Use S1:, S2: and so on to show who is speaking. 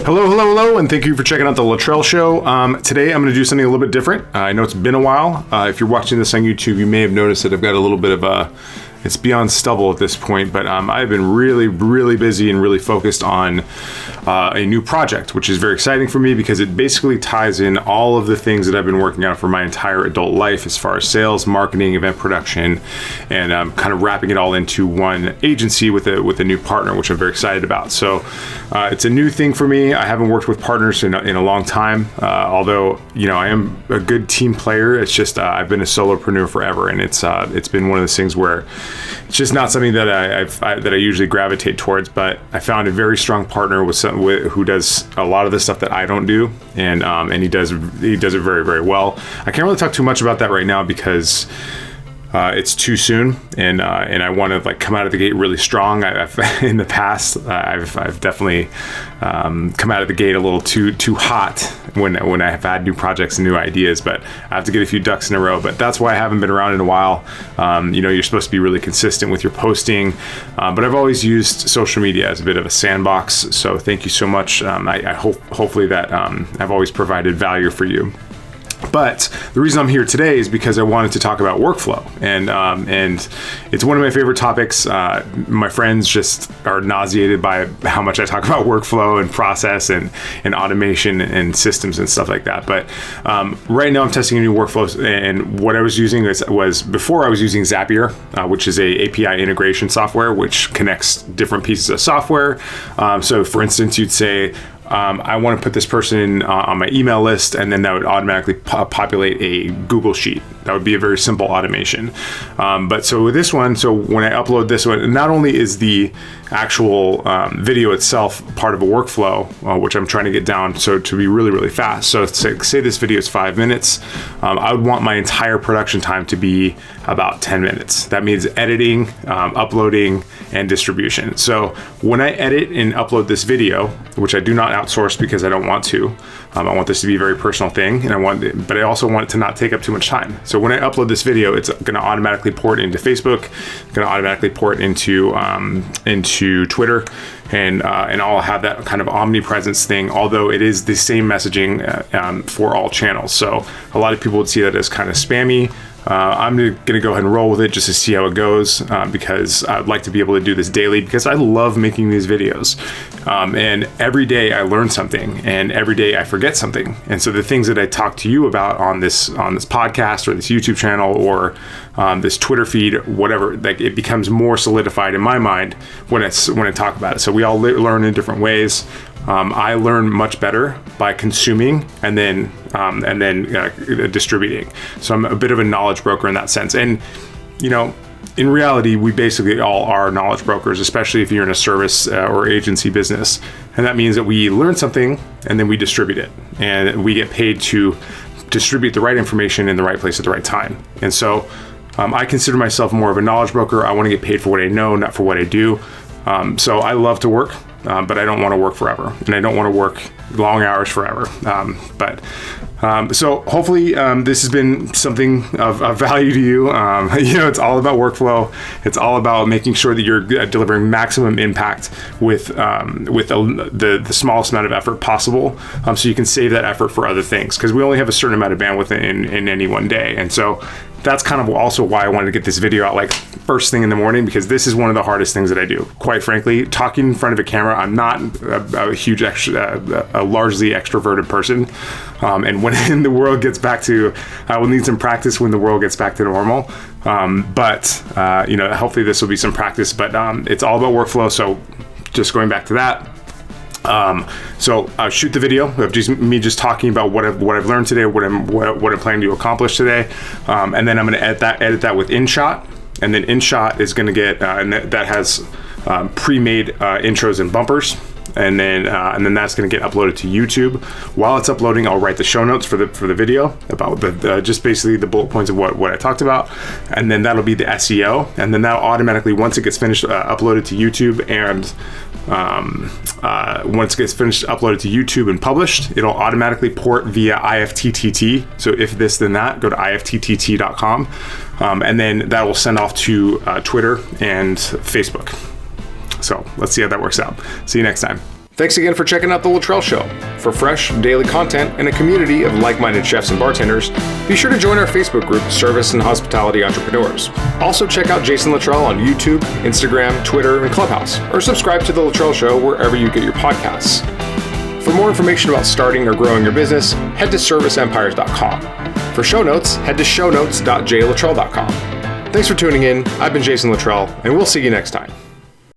S1: Hello, and thank you for checking out the Littrell Show. Today I'm going to do something a little bit different. I know it's been a while. If you're watching this on YouTube, you may have noticed that I've got a little bit of it's beyond stubble at this point, but I've been really busy and really focused on a new project, which is very exciting for me because it basically ties in all of the things that I've been working on for my entire adult life as far as sales, marketing, event production, and kind of wrapping it all into one agency with a new partner, which I'm very excited about. So it's a new thing for me. I haven't worked with partners in a long time, although I am a good team player. It's just I've been a solopreneur forever, and it's been one of those things where it's just not something that I usually gravitate towards. But I found a very strong partner who does a lot of the stuff that I don't do, and he does it very well. I can't really talk too much about that right now because it's too soon, and I want to come out of the gate really strong. In the past, I've definitely come out of the gate a little too hot when I have had new projects and new ideas, but I have to get a few ducks in a row. But that's why I haven't been around in a while. You're supposed to be really consistent with your posting, but I've always used social media as a bit of a sandbox. So thank you so much. I hopefully that I've always provided value for you. But the reason I'm here today is because I wanted to talk about workflow, and it's one of my favorite topics. My friends just are nauseated by how much I talk about workflow and process and automation and systems and stuff like that. But right now I'm testing a new workflow, and what I was using was before I was using Zapier, which is a API integration software which connects different pieces of software. So for instance, you'd say, I want to put this person on my email list, and then that would automatically populate a Google Sheet. That would be a very simple automation. But so with this one, so when I upload this one, not only is the actual video itself part of a workflow, which I'm trying to get down so to be really fast. So say this video is 5 minutes, I would want my entire production time to be about 10 minutes. That means editing, uploading, and distribution. So when I edit and upload this video, which I do not outsource because I don't want to, I want this to be a very personal thing, but I also want it to not take up too much time. So when I upload this video, it's going to automatically port into Facebook, going to automatically port into Twitter, and I'll have that kind of omnipresence thing, although it is the same messaging for all channels. So a lot of people would see that as kind of spammy. I'm going to go ahead and roll with it just to see how it goes, because I'd like to be able to do this daily because I love making these videos. And every day I learn something, and every day I forget something. And so the things that I talk to you about on this podcast or this YouTube channel or this Twitter feed, whatever, it becomes more solidified in my mind when I talk about it. So we all learn in different ways. I learn much better by consuming and then distributing. So I'm a bit of a knowledge broker in that sense. And, in reality, we basically all are knowledge brokers, especially if you're in a service or agency business. And that means that we learn something and then we distribute it. And we get paid to distribute the right information in the right place at the right time. And so I consider myself more of a knowledge broker. I want to get paid for what I know, not for what I do. So I love to work. But I don't want to work forever, and I don't want to work long hours forever. So hopefully this has been something of value to you. It's all about workflow. It's all about making sure that you're delivering maximum impact with the smallest amount of effort possible, so you can save that effort for other things, because we only have a certain amount of bandwidth in any one day. And so that's kind of also why I wanted to get this video out first thing in the morning, because this is one of the hardest things that I do. Quite frankly, talking in front of a camera, I'm not a huge, a largely extroverted person. And when the world gets back to, I will need some practice when the world gets back to normal. Hopefully this will be some practice, but it's all about workflow. So just going back to that. So I'll shoot the video of me talking about what I've learned today, what I'm planning to accomplish today, and then I'm going to edit that with InShot, and then InShot is going to get and that has pre-made intros and bumpers. And then that's going to get uploaded to YouTube. While it's uploading, I'll write the show notes for the video about just basically the bullet points of what I talked about, and then that'll be the SEO. And then that'll automatically, once it gets finished, uploaded to YouTube, and once it gets finished uploaded to YouTube and published, it'll automatically port via IFTTT. So if this then that, go to IFTTT.com, and then that will send off to Twitter and Facebook. So let's see how that works out. See you next time. Thanks again for checking out The Littrell Show. For fresh, daily content and a community of like-minded chefs and bartenders, be sure to join our Facebook group, Service and Hospitality Entrepreneurs. Also check out Jason Littrell on YouTube, Instagram, Twitter, and Clubhouse, or subscribe to The Littrell Show wherever you get your podcasts. For more information about starting or growing your business, head to serviceempires.com. For show notes, head to shownotes.jlittrell.com. Thanks for tuning in. I've been Jason Littrell, and we'll see you next time.